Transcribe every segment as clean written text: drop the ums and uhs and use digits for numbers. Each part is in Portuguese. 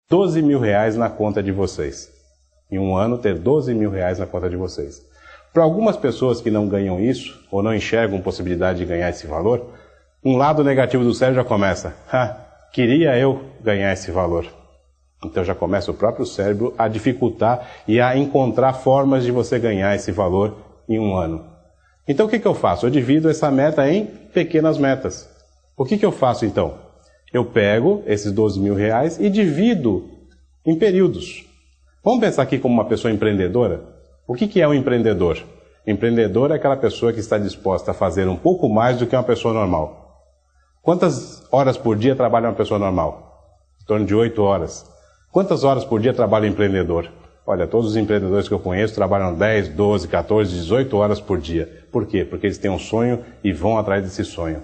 12 mil reais na conta de vocês. Em um ano, ter 12 mil reais na conta de vocês. Para algumas pessoas que não ganham isso, ou não enxergam possibilidade de ganhar esse valor, um lado negativo do cérebro já começa. Queria eu ganhar esse valor. Então já começa o próprio cérebro a dificultar e a encontrar formas de você ganhar esse valor em um ano. Então o que eu faço? Eu divido essa meta em pequenas metas. O que eu faço então? Eu pego esses 12 mil reais e divido em períodos. Vamos pensar aqui como uma pessoa empreendedora? O que é um empreendedor? Empreendedor é aquela pessoa que está disposta a fazer um pouco mais do que uma pessoa normal. Quantas horas por dia trabalha uma pessoa normal? Em torno de 8 horas. Quantas horas por dia trabalha um empreendedor? Olha, todos os empreendedores que eu conheço trabalham 10, 12, 14, 18 horas por dia. Por quê? Porque eles têm um sonho e vão atrás desse sonho.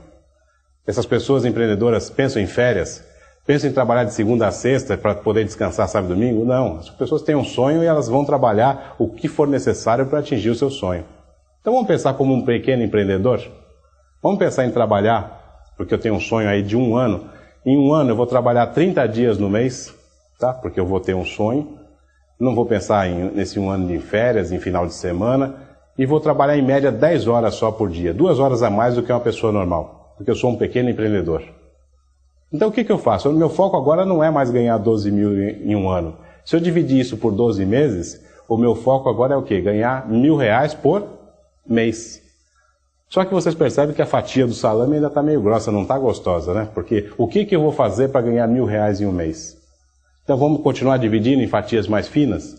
Essas pessoas empreendedoras pensam em férias? Pensam em trabalhar de segunda a sexta para poder descansar sábado e domingo? Não. As pessoas têm um sonho e elas vão trabalhar o que for necessário para atingir o seu sonho. Então vamos pensar como um pequeno empreendedor? Vamos pensar em trabalhar, porque eu tenho um sonho aí de um ano. Em um ano eu vou trabalhar 30 dias no mês, tá? Porque eu vou ter um sonho. Não vou pensar nesse um ano de férias, em final de semana. E vou trabalhar em média 10 horas só por dia. 2 horas a mais do que uma pessoa normal. Porque eu sou um pequeno empreendedor. Então o que eu faço? O meu foco agora não é mais ganhar 12 mil em um ano. Se eu dividir isso por 12 meses, o meu foco agora é o quê? Ganhar 1.000 reais por mês. Só que vocês percebem que a fatia do salame ainda está meio grossa, não está gostosa, né? Porque o que eu vou fazer para ganhar 1.000 reais em um mês? Então vamos continuar dividindo em fatias mais finas?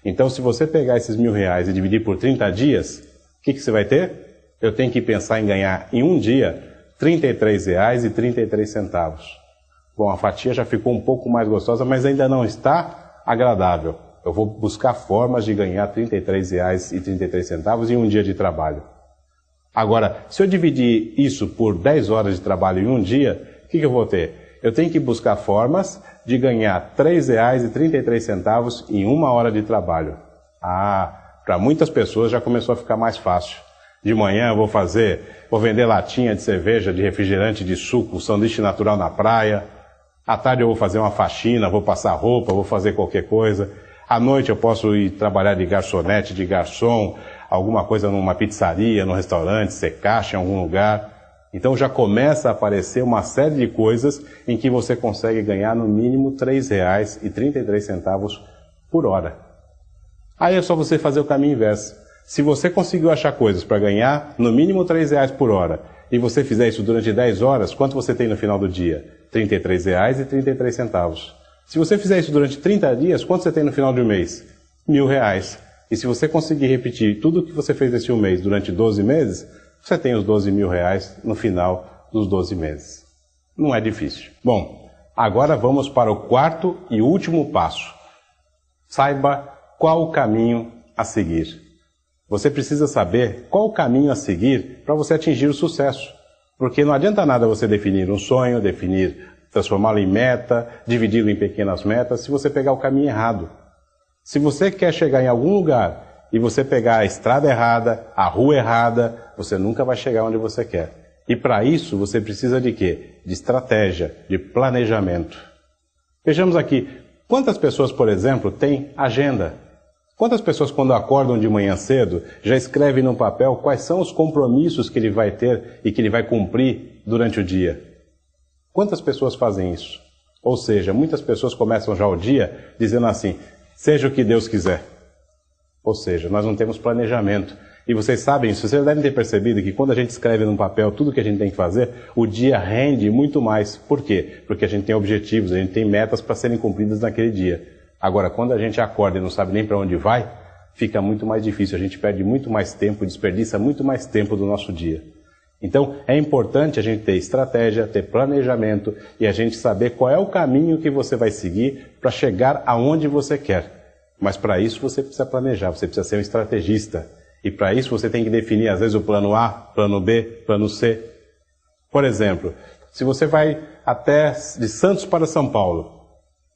Então se você pegar esses 1.000 reais e dividir por 30 dias, o que você vai ter? Eu tenho que pensar em ganhar em um dia R$ 33,33. Bom, a fatia já ficou um pouco mais gostosa, mas ainda não está agradável. Eu vou buscar formas de ganhar R$ 33,33 em um dia de trabalho. Agora, se eu dividir isso por 10 horas de trabalho em um dia, o que eu vou ter? Eu tenho que buscar formas de ganhar R$ 3,33 em uma hora de trabalho. Para muitas pessoas já começou a ficar mais fácil. De manhã eu vou vender latinha de cerveja, de refrigerante, de suco, sanduíche natural na praia. À tarde eu vou fazer uma faxina, vou passar roupa, vou fazer qualquer coisa. À noite eu posso ir trabalhar de garçonete, de garçom, alguma coisa numa pizzaria, num restaurante, ser caixa em algum lugar. Então já começa a aparecer uma série de coisas em que você consegue ganhar no mínimo R$ 3,33 por hora. Aí é só você fazer o caminho inverso. Se você conseguiu achar coisas para ganhar no mínimo R$ 3 por hora e você fizer isso durante 10 horas, quanto você tem no final do dia? R$ 33,33. Se você fizer isso durante 30 dias, quanto você tem no final de um mês? R$ 1.000. E se você conseguir repetir tudo o que você fez nesse um mês durante 12 meses, você tem os 12 mil reais no final dos 12 meses. Não é difícil. Bom, agora vamos para o quarto e último passo. Saiba qual o caminho a seguir. Você precisa saber qual o caminho a seguir para você atingir o sucesso. Porque não adianta nada você definir um sonho, transformá-lo em meta, dividi-lo em pequenas metas, se você pegar o caminho errado. Se você quer chegar em algum lugar e você pegar a estrada errada, a rua errada, você nunca vai chegar onde você quer. E para isso você precisa de quê? De estratégia, de planejamento. Vejamos aqui, quantas pessoas, por exemplo, têm agenda? Quantas pessoas, quando acordam de manhã cedo, já escrevem no papel quais são os compromissos que ele vai ter e que ele vai cumprir durante o dia? Quantas pessoas fazem isso? Ou seja, muitas pessoas começam já o dia dizendo assim, seja o que Deus quiser. Ou seja, nós não temos planejamento. E vocês sabem isso, vocês devem ter percebido que quando a gente escreve num papel tudo que a gente tem que fazer, o dia rende muito mais. Por quê? Porque a gente tem objetivos, a gente tem metas para serem cumpridas naquele dia. Agora, quando a gente acorda e não sabe nem para onde vai, fica muito mais difícil, a gente perde muito mais tempo, desperdiça muito mais tempo do nosso dia. Então, é importante a gente ter estratégia, ter planejamento e a gente saber qual é o caminho que você vai seguir para chegar aonde você quer. Mas para isso você precisa planejar, você precisa ser um estrategista. E para isso você tem que definir, às vezes, o plano A, plano B, plano C. Por exemplo, se você vai até de Santos para São Paulo,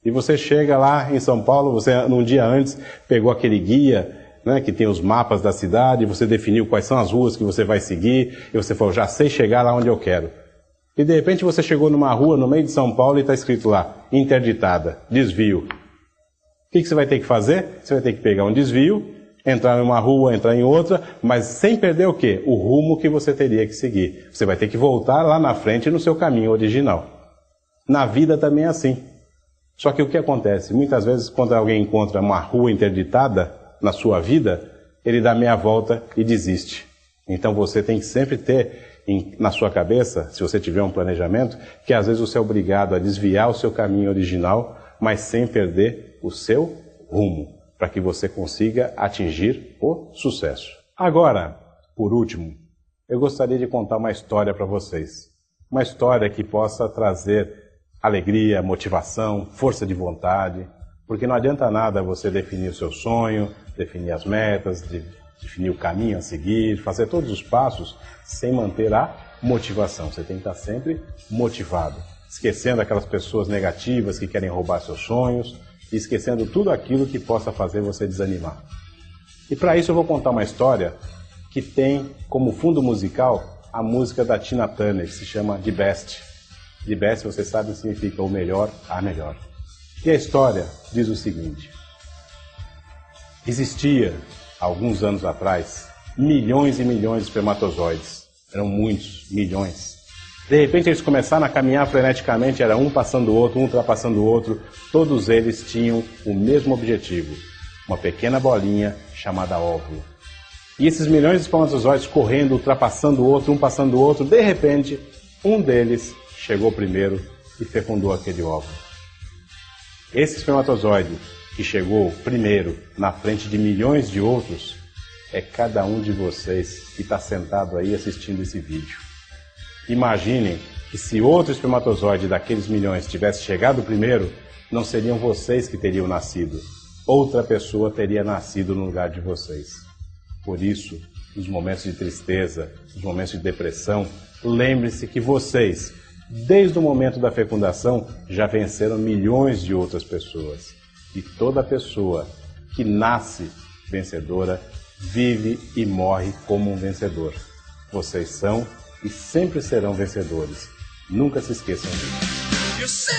e você chega lá em São Paulo, você num dia antes pegou aquele guia, né, que tem os mapas da cidade, você definiu quais são as ruas que você vai seguir, e você falou, já sei chegar lá onde eu quero. E de repente você chegou numa rua no meio de São Paulo e está escrito lá, interditada, desvio. O que você vai ter que fazer? Você vai ter que pegar um desvio, entrar em uma rua, entrar em outra, mas sem perder o quê? O rumo que você teria que seguir. Você vai ter que voltar lá na frente no seu caminho original. Na vida também é assim. Só que o que acontece? Muitas vezes quando alguém encontra uma rua interditada na sua vida, ele dá meia volta e desiste. Então você tem que sempre ter na sua cabeça, se você tiver um planejamento, que às vezes você é obrigado a desviar o seu caminho original, mas sem perder o seu rumo, para que você consiga atingir o sucesso. Agora, por último, eu gostaria de contar uma história para vocês. Uma história que possa trazer alegria, motivação, força de vontade, porque não adianta nada você definir o seu sonho, definir as metas, definir o caminho a seguir, fazer todos os passos sem manter a motivação. Você tem que estar sempre motivado, esquecendo aquelas pessoas negativas que querem roubar seus sonhos, e esquecendo tudo aquilo que possa fazer você desanimar. E para isso eu vou contar uma história que tem como fundo musical a música da Tina Turner, que se chama The Best. The Best, você sabe, significa o melhor, a melhor. E a história diz o seguinte: existia, alguns anos atrás, milhões e milhões de espermatozoides. Eram muitos, milhões. De repente eles começaram a caminhar freneticamente, era um passando o outro, um ultrapassando o outro. Todos eles tinham o mesmo objetivo, uma pequena bolinha chamada óvulo. E esses milhões de espermatozoides correndo, ultrapassando o outro, um passando o outro, de repente, um deles chegou primeiro e fecundou aquele óvulo. Esse espermatozoide que chegou primeiro na frente de milhões de outros é cada um de vocês que está sentado aí assistindo esse vídeo. Imaginem que se outro espermatozoide daqueles milhões tivesse chegado primeiro, não seriam vocês que teriam nascido. Outra pessoa teria nascido no lugar de vocês. Por isso, nos momentos de tristeza, nos momentos de depressão, lembre-se que vocês, desde o momento da fecundação, já venceram milhões de outras pessoas. E toda pessoa que nasce vencedora, vive e morre como um vencedor. Vocês são e sempre serão vencedores. Nunca se esqueçam disso.